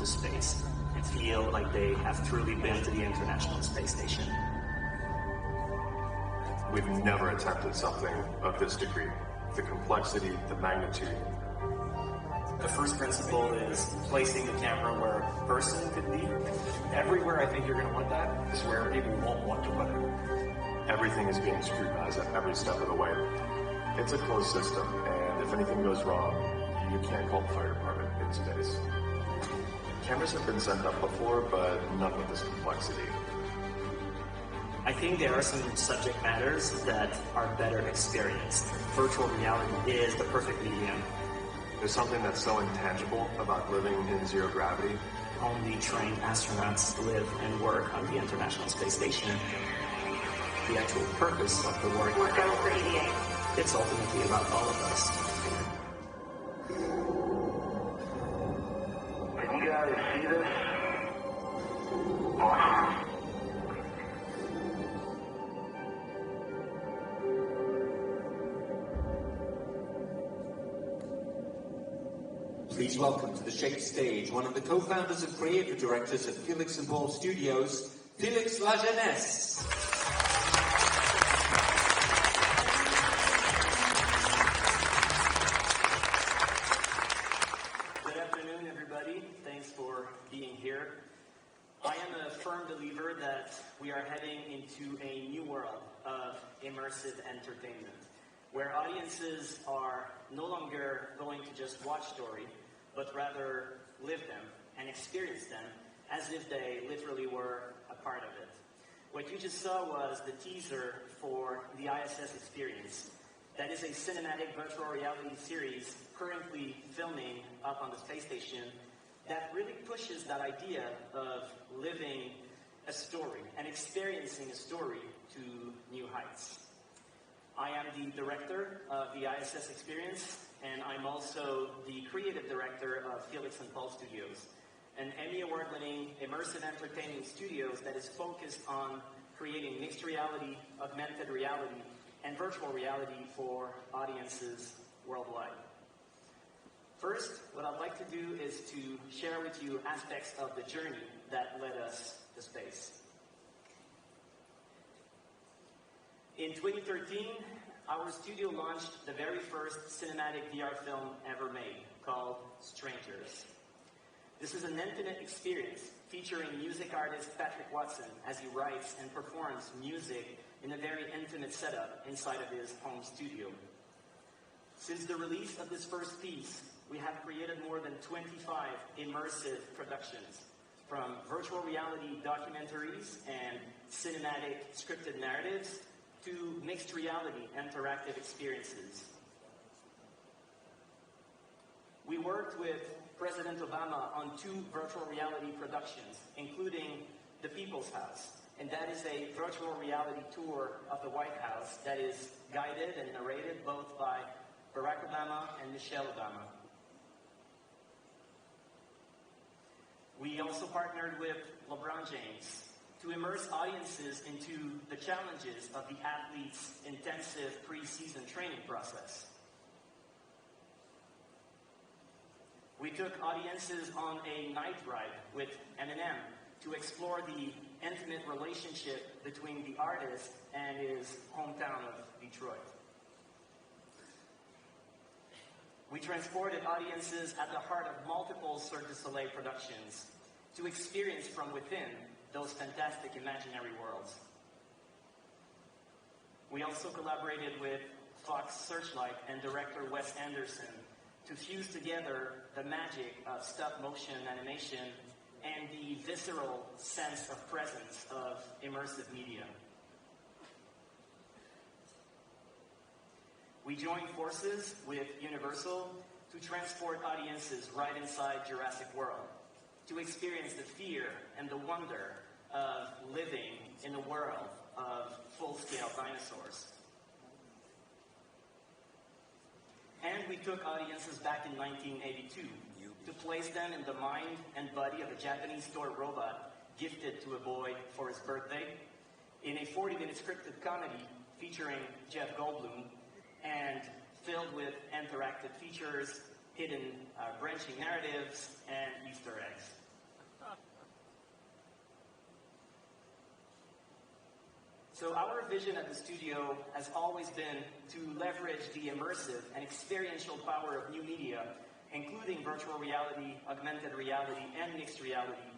space and feel like they have truly been to the International Space Station. We've never attempted something of this degree. The complexity, the magnitude. The first principle is placing the camera where a person could be. Everywhere I think you're going to want that is where people won't want to put it. Everything is being scrutinized at every step of the way. It's a closed system, and if anything goes wrong, you can't call the fire department in space. Cameras have been sent up before, but none with this complexity. I think there are some subject matters that are better experienced. Virtual reality is the perfect medium. There's something that's so intangible about living in zero gravity. Only trained astronauts live and work on the International Space Station. The actual purpose of the work, it's ultimately about all of us. Can you guys see this? Please welcome to the Shape Stage one of the co-founders and creative directors of Felix and Paul Studios, Felix Lajeunesse. Good afternoon, everybody. Thanks for being here. I am a firm believer that we are heading into a new world of immersive entertainment, where audiences are no longer going to just watch story, but rather live them and experience them as if they literally were a part of it. What you just saw was the teaser for the ISS Experience. That is a cinematic virtual reality series currently filming up on the space station that really pushes that idea of living a story and experiencing a story to new heights. I am the director of the ISS Experience, and I'm also the creative director of Felix and Paul Studios, an Emmy Award-winning immersive entertainment studios that is focused on creating mixed reality, augmented reality, and virtual reality for audiences worldwide. First, what I'd like to do is to share with you aspects of the journey that led us to space. In 2013, our studio launched the very first cinematic VR film ever made, called Strangers. This is an intimate experience featuring music artist Patrick Watson as he writes and performs music in a very intimate setup inside of his home studio. Since the release of this first piece, we have created more than 25 immersive productions, from virtual reality documentaries and cinematic scripted narratives to mixed reality interactive experiences. We worked with President Obama on 2 virtual reality productions, including The People's House, and that is a virtual reality tour of the White House that is guided and narrated both by Barack Obama and Michelle Obama. We also partnered with LeBron James to immerse audiences into the challenges of the athlete's intensive pre-season training process. We took audiences on a night ride with Eminem to explore the intimate relationship between the artist and his hometown of Detroit. We transported audiences at the heart of multiple Cirque du Soleil productions to experience from within those fantastic imaginary worlds. We also collaborated with Fox Searchlight and director Wes Anderson to fuse together the magic of stop-motion animation and the visceral sense of presence of immersive media. We joined forces with Universal to transport audiences right inside Jurassic World, to experience the fear and the wonder of living in a world of full-scale dinosaurs. And we took audiences back in 1982 to place them in the mind and body of a Japanese toy robot gifted to a boy for his birthday in a 40-minute scripted comedy featuring Jeff Goldblum and filled with interactive features, hidden branching narratives, and Easter eggs. So our vision at the studio has always been to leverage the immersive and experiential power of new media, including virtual reality, augmented reality, and mixed reality,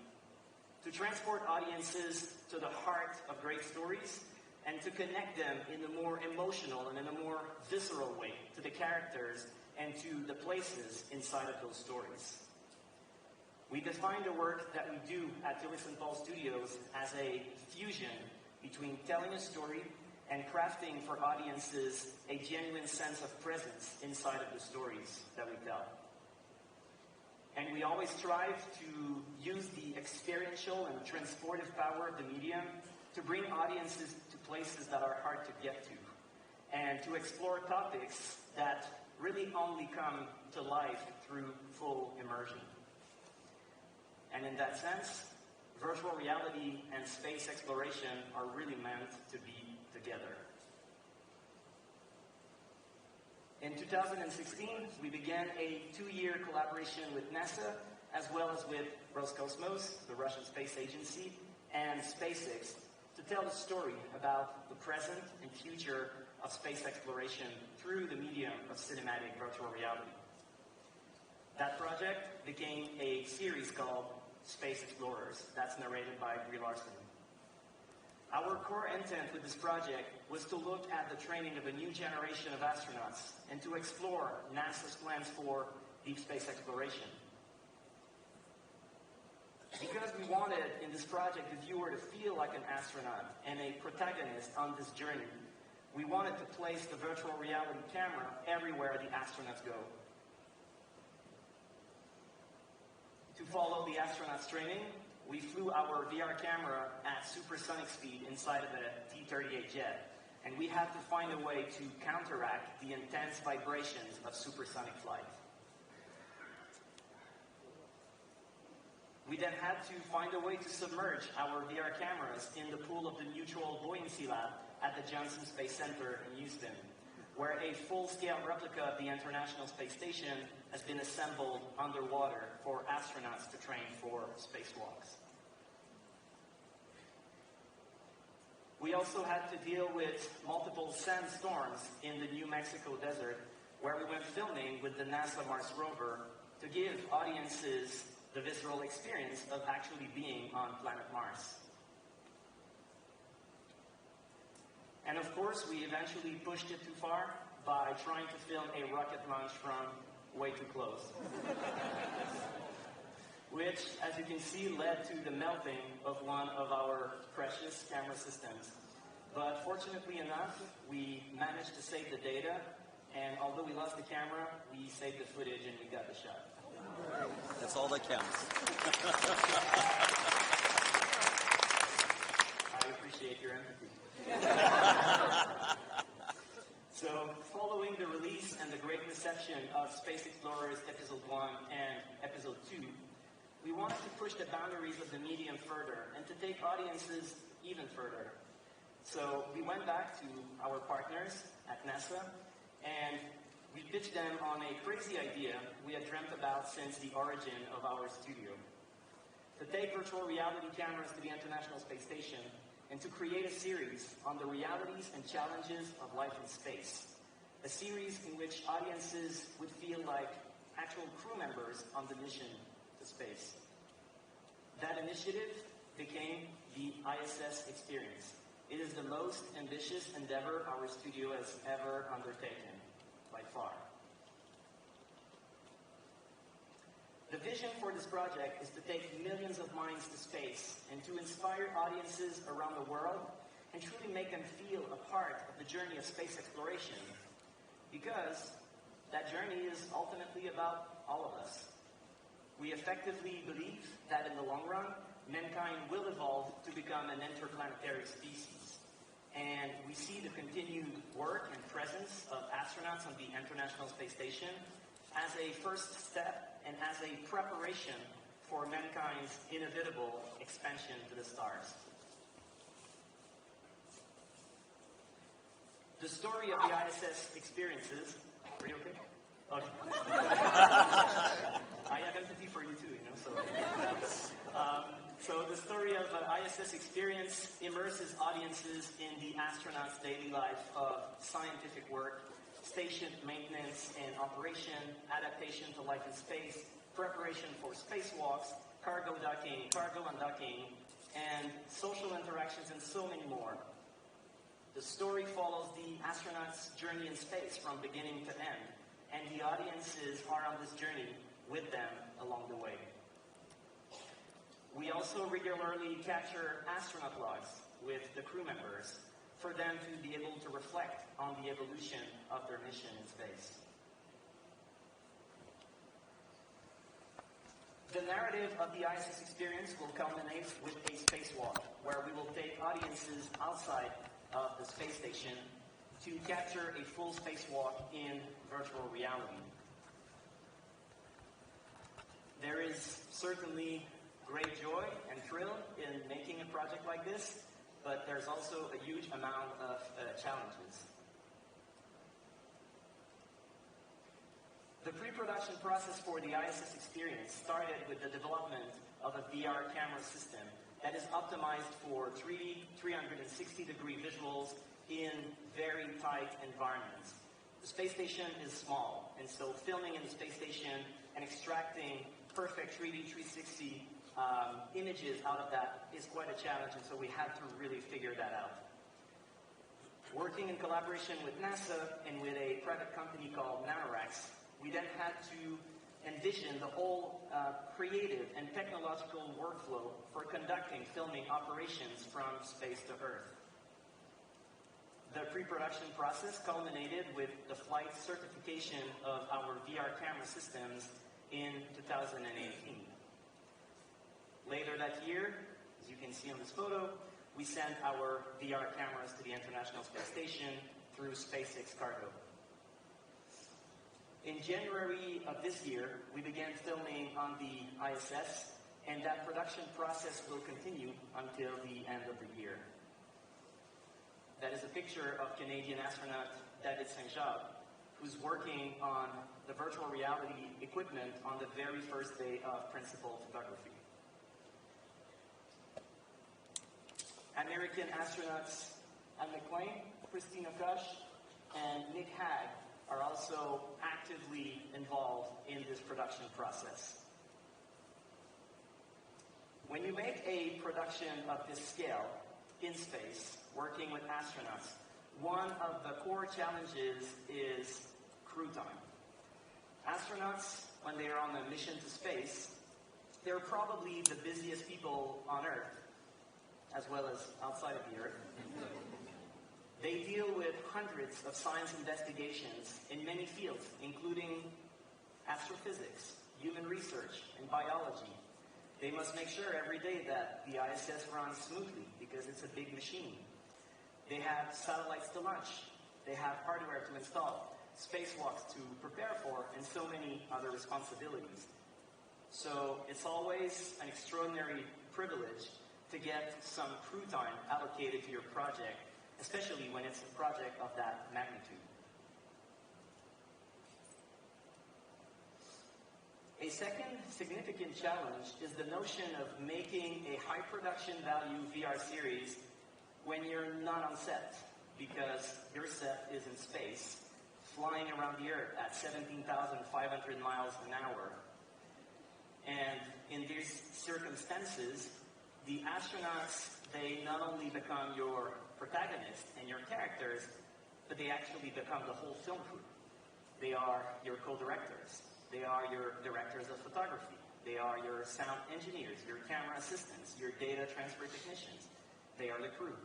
to transport audiences to the heart of great stories and to connect them in a more emotional and in a more visceral way to the characters and to the places inside of those stories. We define the work that we do at Felix and Paul Studios as a fusion between telling a story and crafting for audiences a genuine sense of presence inside of the stories that we tell. And we always strive to use the experiential and transportive power of the medium to bring audiences to places that are hard to get to, and to explore topics that really only come to life through full immersion. And in that sense, virtual reality and space exploration are really meant to be together. In 2016, we began a 2-year collaboration with NASA, as well as with Roscosmos, the Russian space agency, and SpaceX, to tell a story about the present and future of space exploration through the medium of cinematic virtual reality. That project became a series called Space Explorers, that's narrated by Brie Larson. Our core intent with this project was to look at the training of a new generation of astronauts and to explore NASA's plans for deep space exploration. Because we wanted, in this project, the viewer to feel like an astronaut and a protagonist on this journey, we wanted to place the virtual reality camera everywhere the astronauts go. To follow the astronauts' training, we flew our VR camera at supersonic speed inside of a T-38 jet, and we had to find a way to counteract the intense vibrations of supersonic flight. We then had to find a way to submerge our VR cameras in the pool of the Neutral Buoyancy Lab at the Johnson Space Center in Houston, where a full-scale replica of the International Space Station has been assembled underwater for astronauts to train for spacewalks. We also had to deal with multiple sandstorms in the New Mexico desert, where we went filming with the NASA Mars rover to give audiences the visceral experience of actually being on planet Mars. And of course, we eventually pushed it too far by trying to film a rocket launch from way too close. Which, as you can see, led to the melting of one of our precious camera systems. But fortunately enough, we managed to save the data, and although we lost the camera, we saved the footage and we got the shot. That's all that counts. I appreciate your empathy. So, following the release and the great reception of Space Explorers Episode 1 and Episode 2, we wanted to push the boundaries of the medium further and to take audiences even further. So we went back to our partners at NASA and we pitched them on a crazy idea we had dreamt about since the origin of our studio. To take virtual reality cameras to the International Space Station and to create a series on the realities and challenges of life in space. A series in which audiences would feel like actual crew members on the mission to space. That initiative became the ISS Experience. It is the most ambitious endeavor our studio has ever undertaken, by far. The vision for this project is to take millions of minds to space and to inspire audiences around the world and truly make them feel a part of the journey of space exploration. Because that journey is ultimately about all of us. We effectively believe that in the long run, mankind will evolve to become an interplanetary species. And we see the continued work and presence of astronauts on the International Space Station as a first step and as a preparation for mankind's inevitable expansion to the stars. The story of the ISS experiences... Are you okay? Okay. I have empathy for you too, you know, so... So the story of ISS experience immerses audiences in the astronauts' daily life of scientific work, station maintenance and operation, adaptation to life in space, preparation for spacewalks, cargo docking, cargo undocking, and social interactions, and so many more. The story follows the astronauts' journey in space from beginning to end, and the audiences are on this journey with them along the way. We also regularly capture astronaut logs with the crew members for them to be able to reflect on the evolution of their mission in space. The narrative of the ISS experience will culminate with a spacewalk, where we will take audiences outside of the space station to capture a full spacewalk in virtual reality. There is certainly great joy and thrill in making a project like this, but there's also a huge amount of challenges. The pre-production process for the ISS experience started with the development of a VR camera system that is optimized for 3D, 360-degree visuals in very tight environments. The space station is small, and so filming in the space station and extracting perfect 3D, 360 images out of that is quite a challenge, and so we had to really figure that out. Working in collaboration with NASA and with a private company called NanoRacks, we then had to envision the whole creative and technological workflow for conducting filming operations from space to Earth. The pre-production process culminated with the flight certification of our VR camera systems in 2018. Later that year, as you can see on this photo, we sent our VR cameras to the International Space Station through SpaceX Cargo. In January of this year, we began filming on the ISS, and that production process will continue until the end of the year. That is a picture of Canadian astronaut David Saint-Jacques, who's working on the virtual reality equipment on the very first day of principal photography. American astronauts Anne McClain, Christina Koch, and Nick Hag are also actively involved in this production process. When you make a production of this scale in space, working with astronauts, one of the core challenges is crew time. Astronauts, when they are on a mission to space, they're probably the busiest people on Earth, as well as outside of the Earth. They deal with hundreds of science investigations in many fields, including astrophysics, human research, and biology. They must make sure every day that the ISS runs smoothly because it's a big machine. They have satellites to launch. They have hardware to install, spacewalks to prepare for, and so many other responsibilities. So it's always an extraordinary privilege to get some crew time allocated to your project, especially when it's a project of that magnitude. A second significant challenge is the notion of making a high production value VR series when you're not on set, because your set is in space, flying around the Earth at 17,500 miles an hour. And in these circumstances, the astronauts, they not only become your protagonists and your characters, but they actually become the whole film crew. They are your co-directors. They are your directors of photography. They are your sound engineers, your camera assistants, your data transfer technicians. They are the crew.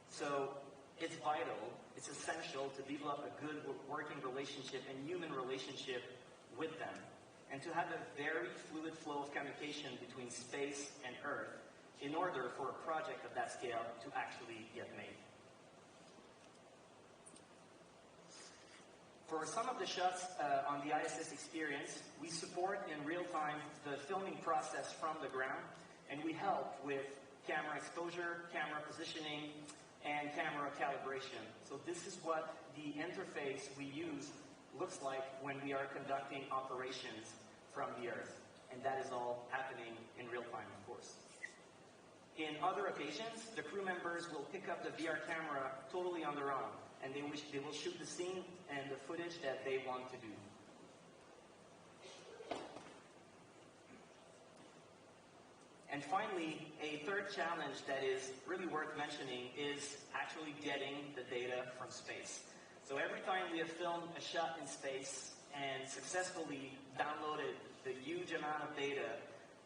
So it's vital, it's essential to develop a good working relationship and human relationship with them, and to have a very fluid flow of communication between space and Earth in order for a project of that scale to actually get made. For some of the shots on the ISS experience, we support in real time the filming process from the ground, and we help with camera exposure, camera positioning, and camera calibration. So this is what the interface we use looks like when we are conducting operations from the Earth. And that is all happening in real time, of course. In other occasions, the crew members will pick up the VR camera totally on their own, and they will shoot the scene and the footage that they want to do. And finally, a third challenge that is really worth mentioning is actually getting the data from space. So every time we have filmed a shot in space and successfully downloaded the huge amount of data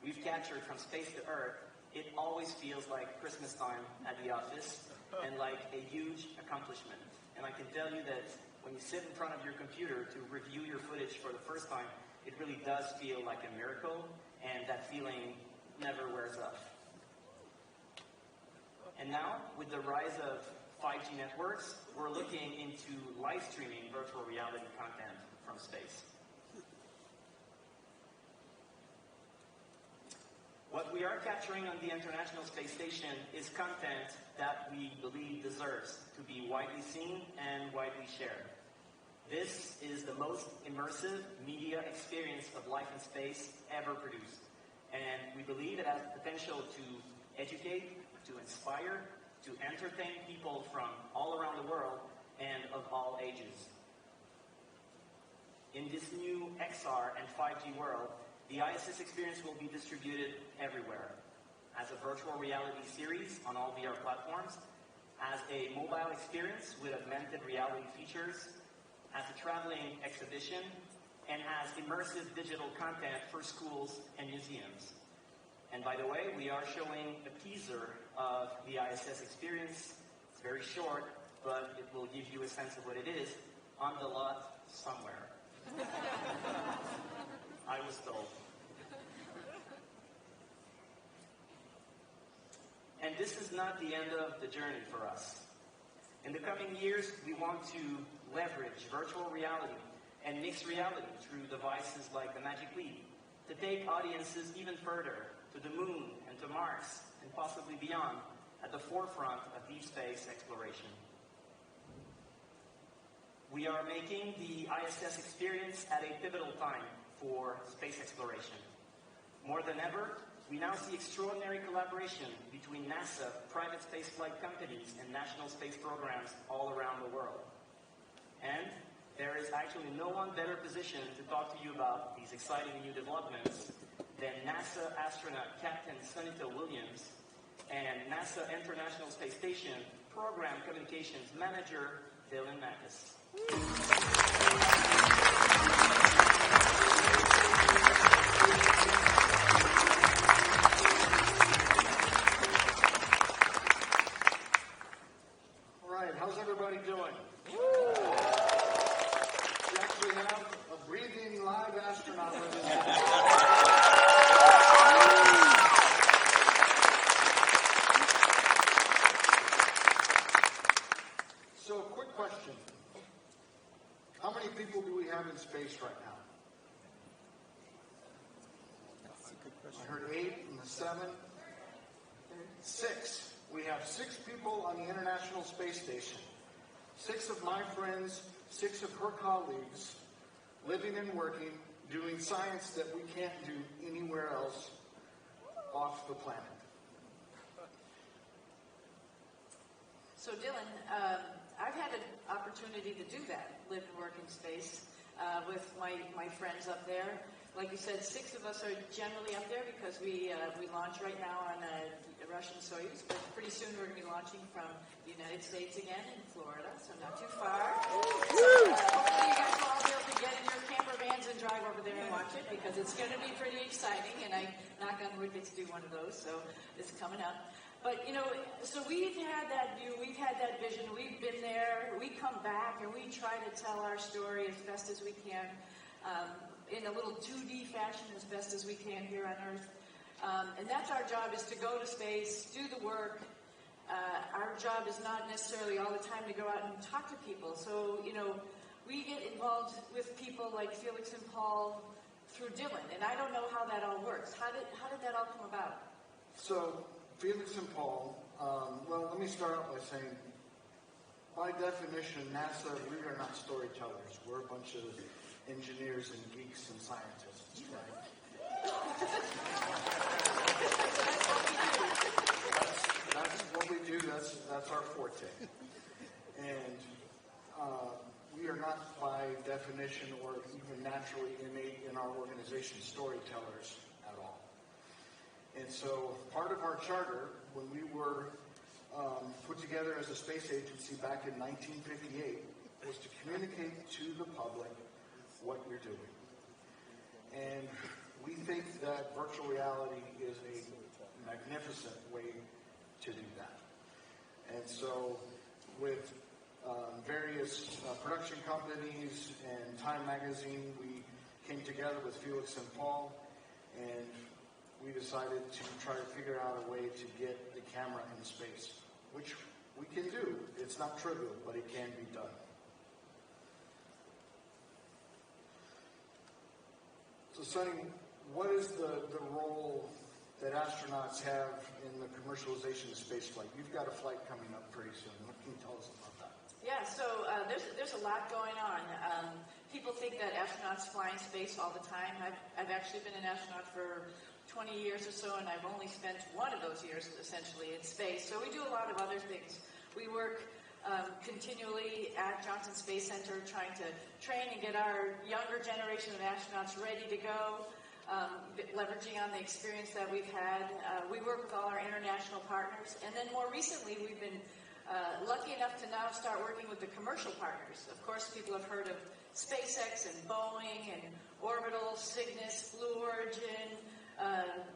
we've captured from space to Earth, it always feels like Christmas time at the office and like a huge accomplishment. And I can tell you that when you sit in front of your computer to review your footage for the first time, it really does feel like a miracle, and that feeling never wears off. And now, with the rise of 5G networks, we're looking into live streaming virtual reality content from space. What we are capturing on the International Space Station is content that we believe deserves to be widely seen and widely shared. This is the most immersive media experience of life in space ever produced. And we believe it has the potential to educate, to inspire, to entertain people from all around the world and of all ages. In this new XR and 5G world, the ISS experience will be distributed everywhere, as a virtual reality series on all VR platforms, as a mobile experience with augmented reality features, as a traveling exhibition, and as immersive digital content for schools and museums. And by the way, we are showing a teaser of the ISS experience. It's very short, but it will give you a sense of what it is on the lot somewhere. I was told. And this is not the end of the journey for us. In the coming years, we want to leverage virtual reality and mixed reality through devices like the Magic Leap to take audiences even further to the moon and to Mars and possibly beyond at the forefront of deep space exploration. We are making the ISS experience at a pivotal time for space exploration. More than ever, we now see extraordinary collaboration between NASA, private spaceflight companies, and national space programs all around the world. And there is actually no one better positioned to talk to you about these exciting new developments than NASA astronaut Captain Sunita Williams and NASA International Space Station Program Communications Manager Dylan Mackes. All right, how's everybody doing? We actually have a breathing live astronaut with us. So, quick question. How many people do we have in space right now? I heard 8 and the 7. 6. We have 6 people on the International Space Station. 6 of my friends, 6 of her colleagues, living and working, doing science that we can't do anywhere else off the planet. So Dylan, I've had an opportunity to do that, live and work in space with my friends up there. Like you said, 6 of us are generally up there because we launch right now on a Russian Soyuz, but pretty soon we're going to be launching from the United States again in Florida, so not too far. Hopefully you guys will all be able to get in your camper vans and drive over there and watch it because it's going to be pretty exciting, and I, knock on wood, get to do one of those, so it's coming up. But, you know, so we've had that view, we've had that vision, we've been there, we come back and we try to tell our story as best as we can, in a little 2D fashion as best as we can here on Earth. And that's our job, is to go to space, do the work. Our job is not necessarily all the time to go out and talk to people. So, you know, we get involved with people like Felix and Paul through Dylan, and I don't know how that all works. How did that all come about? So, Felix and Paul, well, let me start out by saying, by definition, NASA, we are not storytellers. We're a bunch of engineers and geeks and scientists, right? That's our forte. And we are not by definition or even naturally innate in our organization storytellers at all. And so part of our charter, when we were put together as a space agency back in 1958, was to communicate to the public what you're doing. And we think that virtual reality is a magnificent way to do that. And so with various production companies and Time Magazine, we came together with Felix and Paul, and we decided to try to figure out a way to get the camera in space, which we can do. It's not trivial, but it can be done. So, Sonny, what is the role that astronauts have in the commercialization of spaceflight? You've got a flight coming up pretty soon. What can you tell us about that? Yeah, so there's a lot going on. People think that astronauts fly in space all the time. I've actually been an astronaut for 20 years or so, and I've only spent one of those years essentially in space. So we do a lot of other things. We work continually at Johnson Space Center trying to train and get our younger generation of astronauts ready to go, leveraging on the experience that we've had. We work with all our international partners, and then more recently we've been lucky enough to now start working with the commercial partners. Of course, people have heard of SpaceX and Boeing and Orbital, Cygnus, Blue Origin,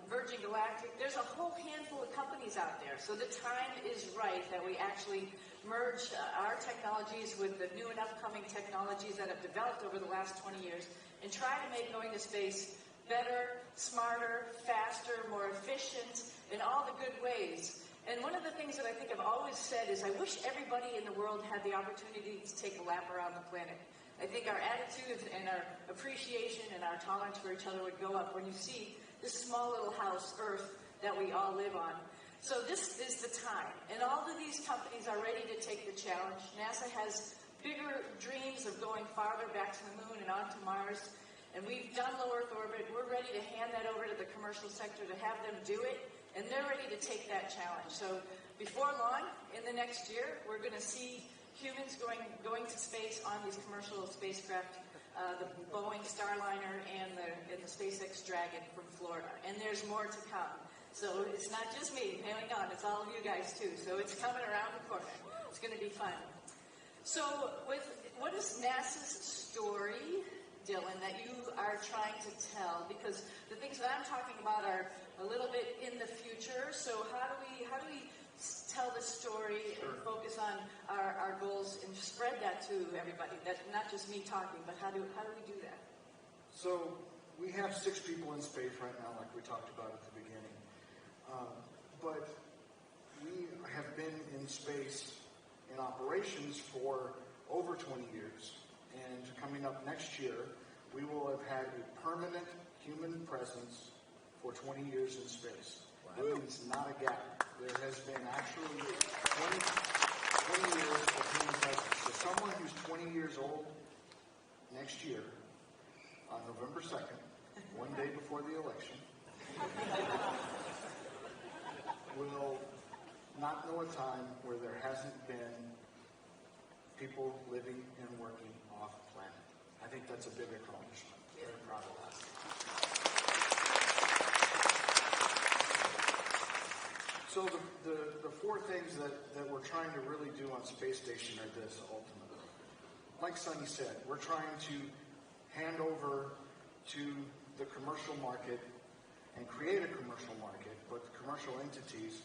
Virgin Galactic. There's a whole handful of companies out there. So the time is right that we actually merge our technologies with the new and upcoming technologies that have developed over the last 20 years and try to make going to space better, smarter, faster, more efficient, in all the good ways. And one of the things that I think I've always said is I wish everybody in the world had the opportunity to take a lap around the planet. I think our attitude and our appreciation and our tolerance for each other would go up when you see this small little house, Earth, that we all live on. So this is the time. And all of these companies are ready to take the challenge. NASA has bigger dreams of going farther back to the moon and onto Mars. And we've done low Earth orbit. We're ready to hand that over to the commercial sector to have them do it. And they're ready to take that challenge. So before long, in the next year, we're going to see humans going to space on these commercial spacecraft, the Boeing Starliner and the SpaceX Dragon from Florida. And there's more to come. So it's not just me hanging on, it's all of you guys too. So it's coming around the corner. It's going to be fun. So what is NASA's story, Dylan, that you are trying to tell? Because the things that I'm talking about are a little bit in the future. So how do we tell the story and focus on our goals and spread that to everybody? That's not just me talking, but how do we do that? So we have 6 people in space right now, like we talked about at the beginning. But we have been in space in operations for over 20 years. And coming up next year, we will have had a permanent human presence for 20 years in space. That means not a gap. There has been actually 20 years of human presence. So someone who's 20 years old next year, on November 2nd, one day before the election, will not know a time where there hasn't been people living and working off planet. I think that's a big accomplishment. Very proud of that. So the 4 things that we're trying to really do on Space Station are this, ultimately. Like Sonny said, we're trying to hand over to the commercial market and create a commercial market, but commercial entities,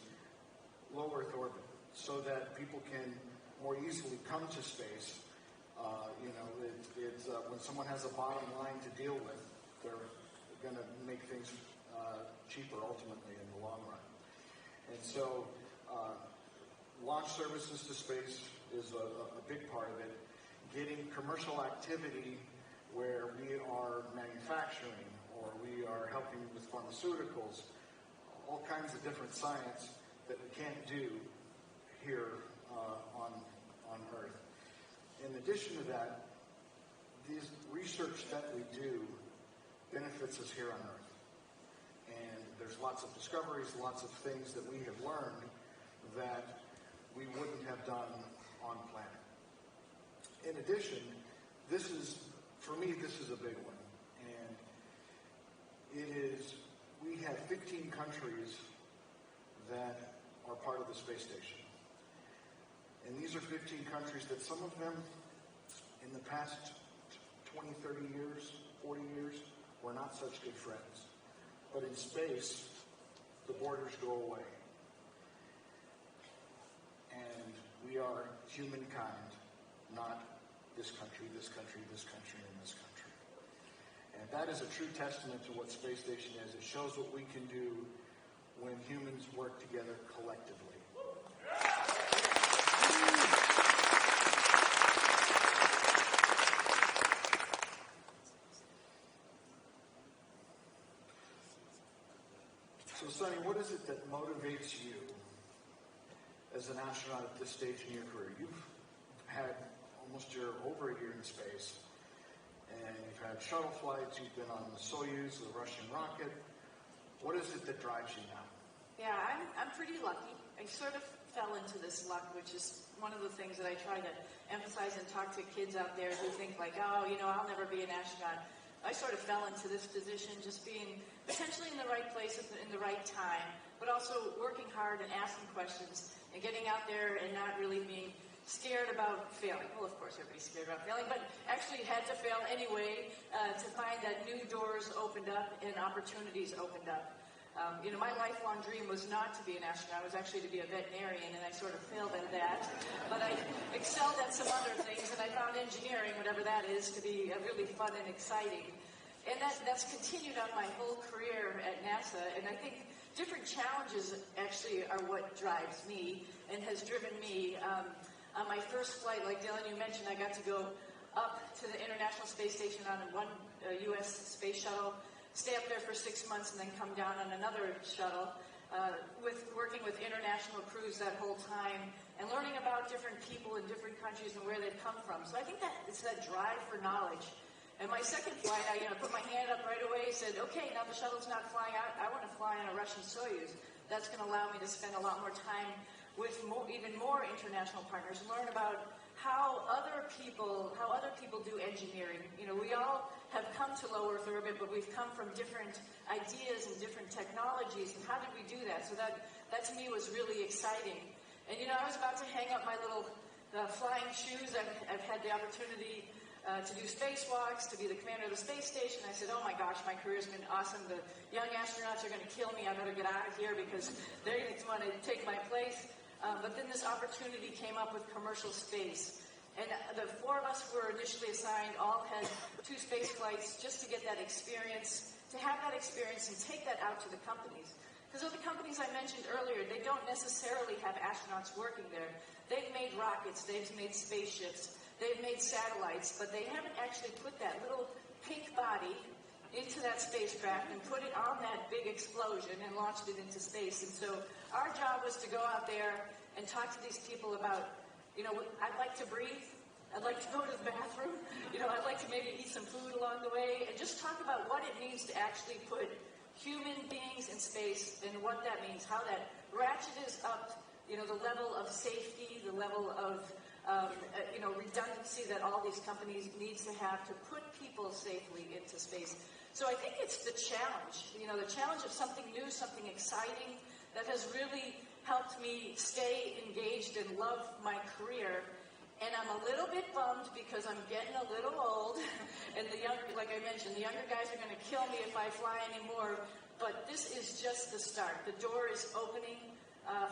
low Earth orbit, so that people can more easily come to space. When someone has a bottom line to deal with, they're going to make things cheaper ultimately in the long run. And so launch services to space is a big part of it. Getting commercial activity where we are manufacturing or we are helping with pharmaceuticals, all kinds of different science that we can't do here on Earth. In addition to that, this research that we do benefits us here on Earth. And there's lots of discoveries, lots of things that we have learned that we wouldn't have done on planet. In addition, for me, this is a big one. And we have 15 countries that are part of the space station. And these are 15 countries that some of them, in the past 20, 30 years, 40 years, were not such good friends. But in space, the borders go away. And we are humankind, not this country, this country, this country, and this country. And that is a true testament to what Space Station is. It shows what we can do when humans work together collectively. So, Sonny, what is it that motivates you as an astronaut at this stage in your career? You've had over a year in space, and you've had shuttle flights, you've been on the Soyuz, the Russian rocket. What is it that drives you now? Yeah, I'm pretty lucky. I sort of fell into this luck, which is one of the things that I try to emphasize and talk to kids out there who think like, oh, I'll never be an astronaut. I sort of fell into this position just being potentially in the right place at in the right time, but also working hard and asking questions and getting out there and not really being scared about failing. Well, of course, everybody's scared about failing, but actually had to fail anyway to find that new doors opened up and opportunities opened up. My lifelong dream was not to be an astronaut. It was actually to be a veterinarian, and I sort of failed at that. But I excelled at some other things, and I found engineering, whatever that is, to be really fun and exciting. And that's continued on my whole career at NASA, and I think different challenges actually are what drives me and has driven me. On my first flight, like Dylan, you mentioned, I got to go up to the International Space Station on one U.S. space shuttle, stay up there for 6 months, and then come down on another shuttle, working with international crews that whole time, and learning about different people in different countries and where they've come from. So I think that it's that drive for knowledge. And my second flight, I put my hand up right away, said, okay, now the shuttle's not flying out. I want to fly on a Russian Soyuz. That's going to allow me to spend a lot more time with even more international partners, and learn about how other people do engineering. We all have come to low Earth orbit, but we've come from different ideas and different technologies, and how did we do that? So that to me was really exciting. And I was about to hang up my little flying shoes. I've had the opportunity to do spacewalks, to be the commander of the space station. I said, oh my gosh, my career's been awesome. The young astronauts are going to kill me. I better get out of here because they're going to want to take my place. But then this opportunity came up with commercial space. And the four of us were initially assigned, all had 2 space flights just to get that experience, to have that experience and take that out to the companies. Because the companies I mentioned earlier, they don't necessarily have astronauts working there. They've made rockets, they've made spaceships, they've made satellites, but they haven't actually put that little pink body into that spacecraft and put it on that big explosion and launched it into space. And so our job was to go out there and talk to these people about, I'd like to breathe, I'd like to go to the bathroom, I'd like to maybe eat some food along the way, and just talk about what it means to actually put human beings in space and what that means, how that ratchets up, the level of safety, the level of redundancy that all these companies needs to have to put people safely into space. So I think it's the challenge, the challenge of something new, something exciting that has really helped me stay engaged and love my career. And I'm a little bit bummed because I'm getting a little old, and like I mentioned, the younger guys are going to kill me if I fly anymore. But this is just the start. The door is opening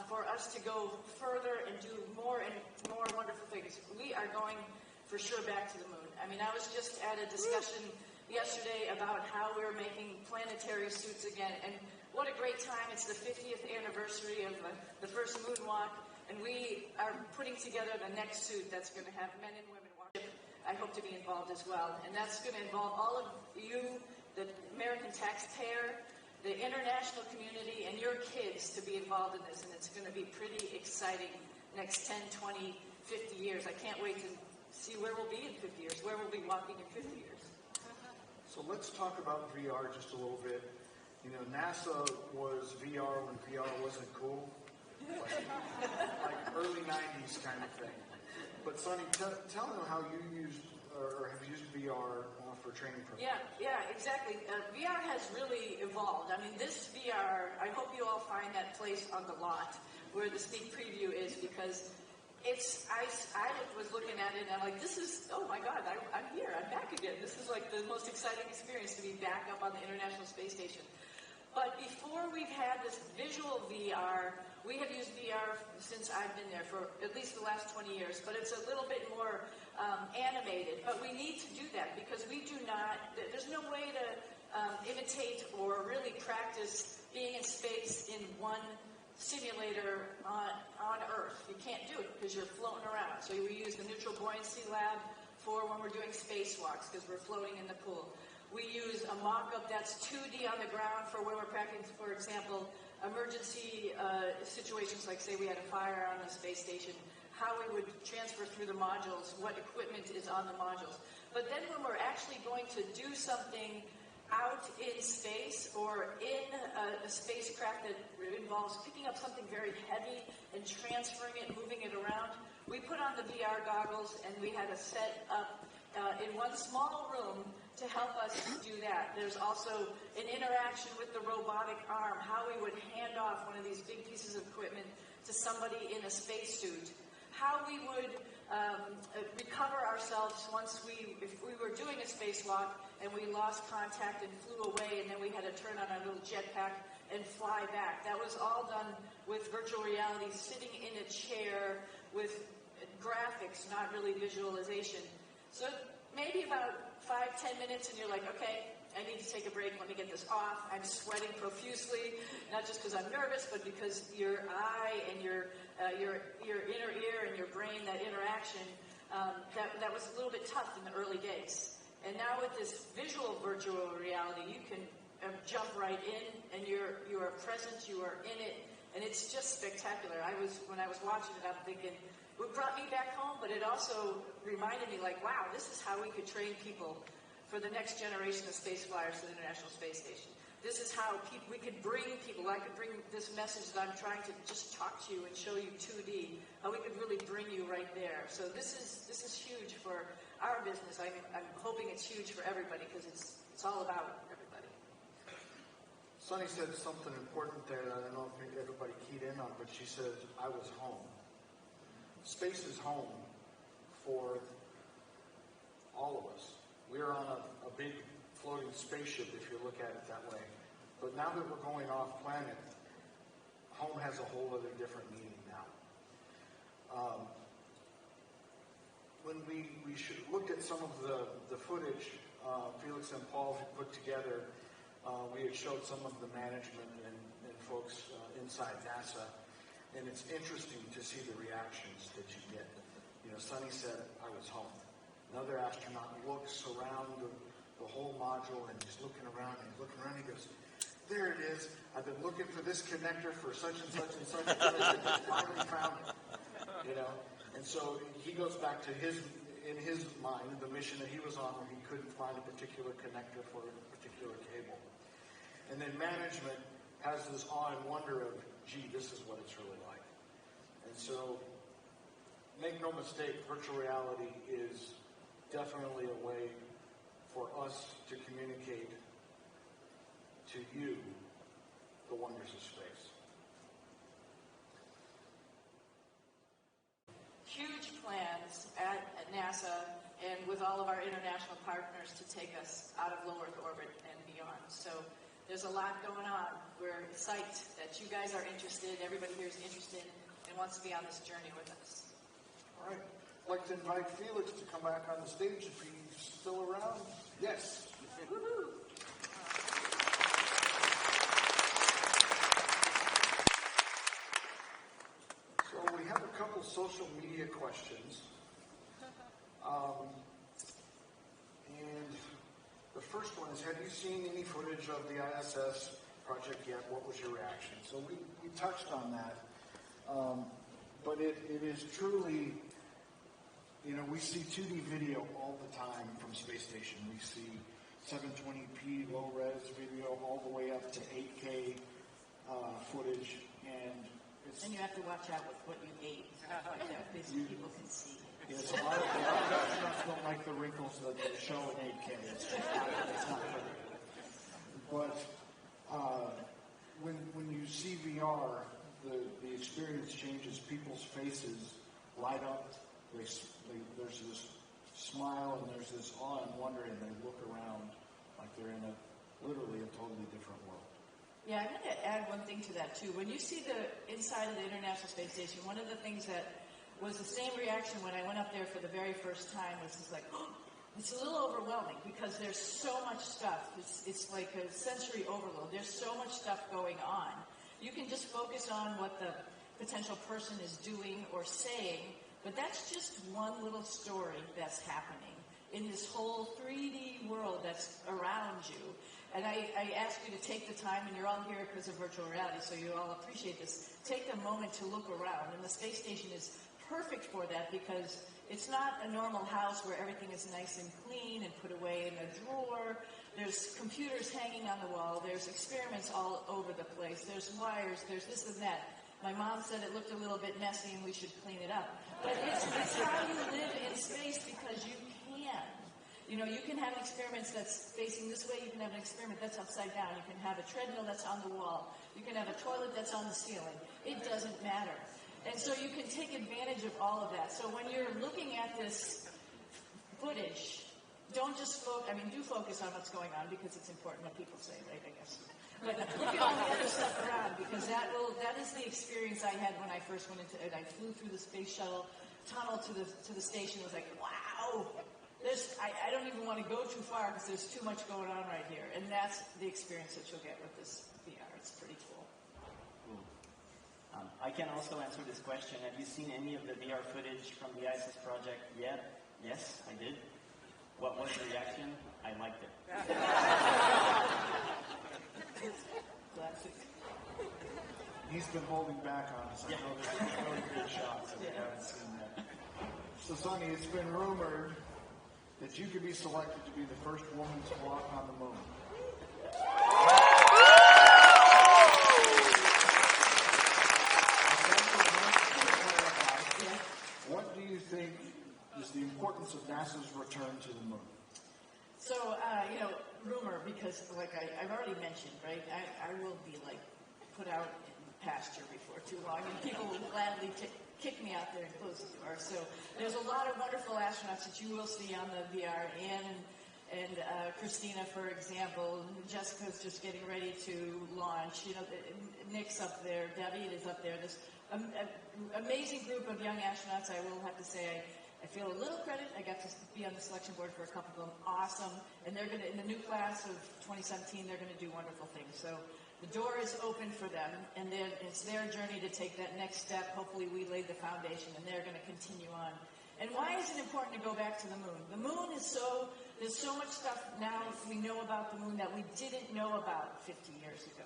for us to go further and do more and more wonderful things. We are going for sure back to the moon. I mean, I was just at a discussion yesterday about how we're making planetary suits again, and what a great time. It's the 50th anniversary of the first moonwalk, and we are putting together the next suit that's going to have men and women walk. I hope to be involved as well, and that's going to involve all of you, the American taxpayer, the international community, and your kids to be involved in this, and it's going to be pretty exciting next 10, 20, 50 years. I can't wait to see where we'll be in 50 years, where we'll be walking in 50 years. So let's talk about VR just a little bit. NASA was VR when VR wasn't cool. like early 90s kind of thing. But Sonny, tell them how you used or have used VR for training purposes. Yeah, exactly. VR has really evolved. I mean, this VR, I hope you all find that place on the lot where the sneak preview is, because I was looking at it and I'm like, this is, oh my God, I'm here, I'm back again. This is like the most exciting experience to be back up on the International Space Station. But before we've had this visual VR, we have used VR since I've been there for at least the last 20 years, but it's a little bit more animated. But we need to do that because there's no way to imitate or really practice being in space in one simulator on Earth. You can't do it because you're floating around. So we use the Neutral Buoyancy Lab for when we're doing spacewalks because we're floating in the pool. We use a mock-up that's 2D on the ground for when we're practicing, for example, emergency situations like, say, we had a fire on the space station, how we would transfer through the modules, what equipment is on the modules. But then when we're actually going to do something out in space or in a spacecraft that involves picking up something very heavy and transferring it, moving it around, we put on the VR goggles and we had to set up in one small room to help us do that. There's also an interaction with the robotic arm, how we would hand off one of these big pieces of equipment to somebody in a spacesuit, how we would recover ourselves if we were doing a spacewalk and we lost contact and flew away and then we had to turn on our little jetpack and fly back. That was all done with virtual reality, sitting in a chair with graphics, not really visualization. So maybe about 5-10 minutes and you're like, okay, I need to take a break, let me get this off. I'm sweating profusely, not just because I'm nervous, but because your eye and your inner ear and your brain, that interaction, that was a little bit tough in the early days. And now with this visual virtual reality, you can jump right in and you are present, you are in it, and it's just spectacular. When I was watching it, I'm thinking, it brought me back home, but it also reminded me like, wow, this is how we could train people for the next generation of space flyers to the International Space Station. This is how we could bring people, I could bring this message that I'm trying to just talk to you and show you 2D, how we could really bring you right there. So this is huge for our business. I'm hoping it's huge for everybody because it's all about everybody. Sonny said something important there that I don't know if everybody keyed in on, but she said, I was home. Space is home for all of us. We're on a big floating spaceship, if you look at it that way. But now that we're going off planet, home has a whole other different meaning now. When we looked at some of the footage Felix and Paul had put together, we had showed some of the management and folks inside NASA. And it's interesting to see the reactions that you get. You know, Sonny said, I was home. Another astronaut looks around the whole module and he's looking around and he goes, there it is. I've been looking for this connector for such and such and such. And I finally found it. You know? And so he goes back to in his mind, the mission that he was on where he couldn't find a particular connector for a particular cable. And then management has this awe and wonder of, gee, this is what it's really like. And so, make no mistake, virtual reality is definitely a way for us to communicate to you the wonders of space. Huge plans at NASA and with all of our international partners to take us out of low Earth orbit and beyond. So there's a lot going on. We're psyched that you guys are interested, everybody here is interested and wants to be on this journey with us. All right. I'd like to invite Felix to come back on the stage if he's still around. Yes. Woohoo! So we have a couple social media questions. And the first one is, have you seen any footage of the ISS project yet? What was your reaction? So we touched on that. But it is truly, you know, we see 2D video all the time from Space Station. We see 720p low-res video all the way up to 8K footage, and it's And you have to watch out with what you ate, like that, because people can see. Yes, a lot of astronauts don't like the wrinkles that they show in 8K. It's not pretty. But when you see VR, the experience changes. People's faces light up. There's this smile and there's this awe and wonder, and they look around like they're in literally a totally different world. Yeah, I'm going to add one thing to that, too. When you see the inside of the International Space Station, one of the things that was the same reaction when I went up there for the very first time was just like, oh, it's a little overwhelming because there's so much stuff. It's like a sensory overload. There's so much stuff going on. You can just focus on what the potential person is doing or saying, but that's just one little story that's happening in this whole 3D world that's around you. And I ask you to take the time, and you're all here because of virtual reality, so you all appreciate this. Take a moment to look around, and the space station is perfect for that because it's not a normal house where everything is nice and clean and put away in a drawer. There's computers hanging on the wall. There's experiments all over the place. There's wires. There's this and that. My mom said it looked a little bit messy and we should clean it up. But it's how you live in space because you can. You know, you can have experiments that's facing this way. You can have an experiment that's upside down. You can have a treadmill that's on the wall. You can have a toilet that's on the ceiling. It doesn't matter. And so you can take advantage of all of that. So when you're looking at this footage, don't just do focus on what's going on because it's important what people say, right, I guess. But look at all the other stuff around because that is the experience I had when I first went into it. I flew through the space shuttle tunnel to the station. It was like, wow. I don't even want to go too far because there's too much going on right here. And that's the experience that you'll get with this VR. It's pretty cool. I can also answer this question. Have you seen any of the VR footage from the ISS project yet? Yes, I did. What was the reaction? I liked it. Classic. He's been holding back on us. I know there's some really good shots that we haven't seen yet. So, Sonny, it's been rumored that you could be selected to be the first woman to walk on the moon. What do you think is the importance of NASA's return to the moon? So, rumor, because like I've already mentioned, right, I will be like put out in pasture before too long, and people will gladly kick me out there and close the door. So there's a lot of wonderful astronauts that you will see on the VR. Anne and Christina, for example. Jessica's just getting ready to launch. You know, Nick's up there. David is up there. This amazing group of young astronauts. I will have to say, I feel a little credit. I got to be on the selection board for a couple of them. Awesome. And they're going to, in the new class of 2017, they're going to do wonderful things. So the door is open for them, and then it's their journey to take that next step. Hopefully we laid the foundation, and they're going to continue on. And why is it important to go back to the moon? The moon is there's so much stuff now we know about the moon that we didn't know about 50 years ago.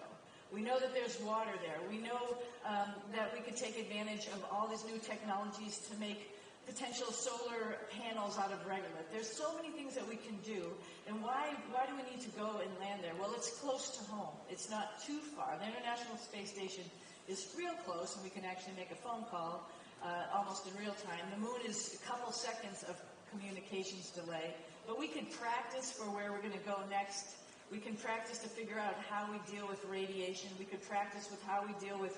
We know that there's water there. We know that we could take advantage of all these new technologies to make potential solar panels out of regolith. There's so many things that we can do. And why do we need to go and land there? Well, it's close to home. It's not too far. The International Space Station is real close, and we can actually make a phone call almost in real time. The moon is a couple seconds of communications delay. But we can practice for where we're going to go next. We can practice to figure out how we deal with radiation. We could practice with how we deal with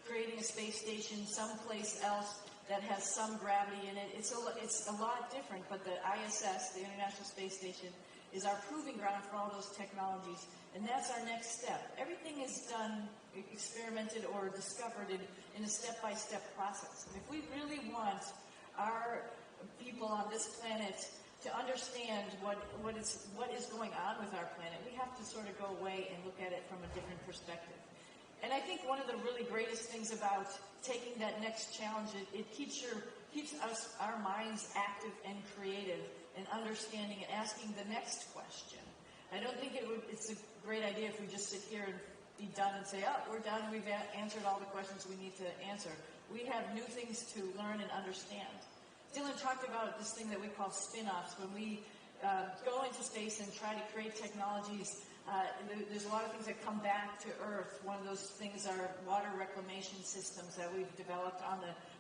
creating a space station someplace else that has some gravity in it. It's a lot different, but the ISS, the International Space Station, is our proving ground for all those technologies, and that's our next step. Everything is done, experimented, or discovered in a step-by-step process. And if we really want our people on this planet to understand what is going on with our planet, we have to sort of go away and look at it from a different perspective. And I think one of the really greatest things about taking that next challenge, it keeps our minds active and creative and understanding and asking the next question. I don't think it's a great idea if we just sit here and be done and say, oh, we're done, we've answered all the questions we need to answer. We have new things to learn and understand. Dylan talked about this thing that we call spin-offs, when we go into space and try to create technologies There's a lot of things that come back to Earth. One of those things are water reclamation systems that we've developed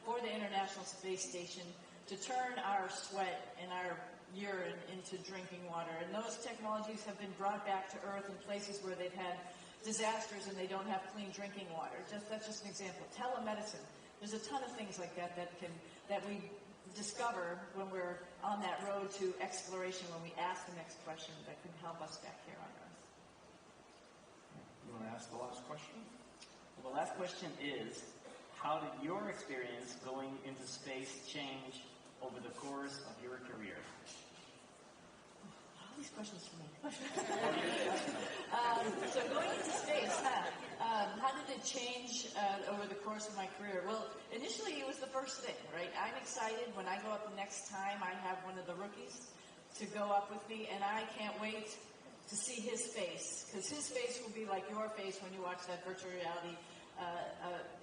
for the International Space Station to turn our sweat and our urine into drinking water. And those technologies have been brought back to Earth in places where they've had disasters and they don't have clean drinking water. That's just an example. Telemedicine. There's a ton of things like that that we discover when we're on that road to exploration, when we ask the next question that can help us back here on Earth. You want to ask the last question? Well, the last question is, how did your experience going into space change over the course of your career? All these questions for me. So going into space, how did it change over the course of my career? Well, initially it was the first thing, right? I'm excited when I go up the next time. I have one of the rookies to go up with me, and I can't wait to see his face, because his face will be like your face when you watch that virtual reality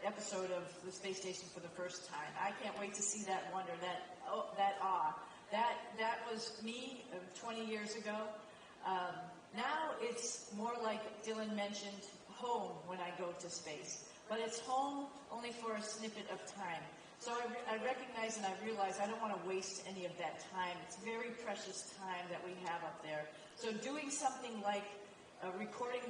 episode of the space station for the first time. I can't wait to see that wonder, that awe. That was me 20 years ago. Now it's more like Dylan mentioned, home when I go to space. But it's home only for a snippet of time. So I recognize and I realize I don't want to waste any of that time. It's very precious time that we have up there. So doing something like recording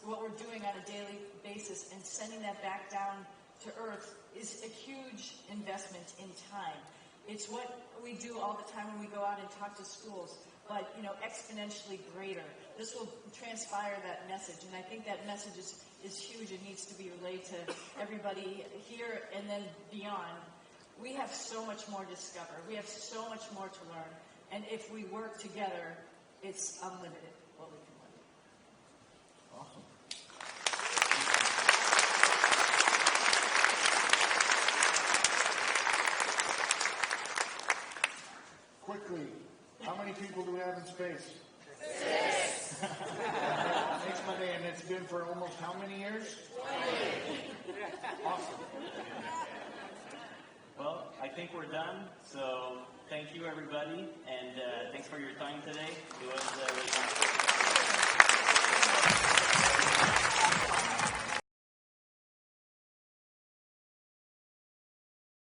what we're doing on a daily basis and sending that back down to Earth is a huge investment in time. It's what we do all the time when we go out and talk to schools, but exponentially greater. This will transpire that message, and I think that message is huge. It needs to be relayed to everybody here and then beyond. We have so much more to discover. We have so much more to learn, and if we work together, it's unlimited what we can learn. Awesome. Quickly, how many people do we have in space? 6. Next Monday, and it's been for almost how many years? 20. Awesome. Well, I think we're done. So thank you, everybody, and thanks for your time today. It was really fun.